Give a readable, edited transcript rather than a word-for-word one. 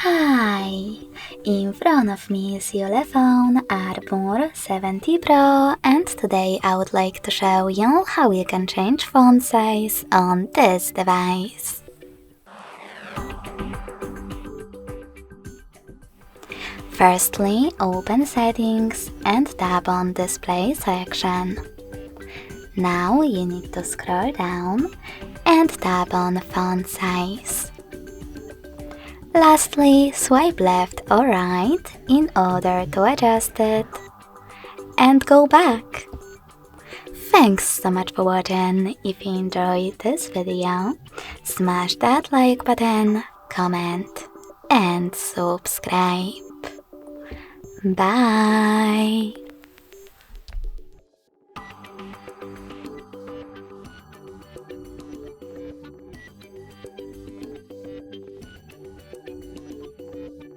Hi! In front of me is ULEFONE Armor 70 Pro, and today I would like to show you how you can change font size on this device. Firstly, open Settings and tap on Display section. Now you need to scroll down and tap on Font Size. Lastly, swipe left or right in order to adjust it. And go back. Thanks so much for watching. If you enjoyed this video, smash that like button, comment, and subscribe. Bye!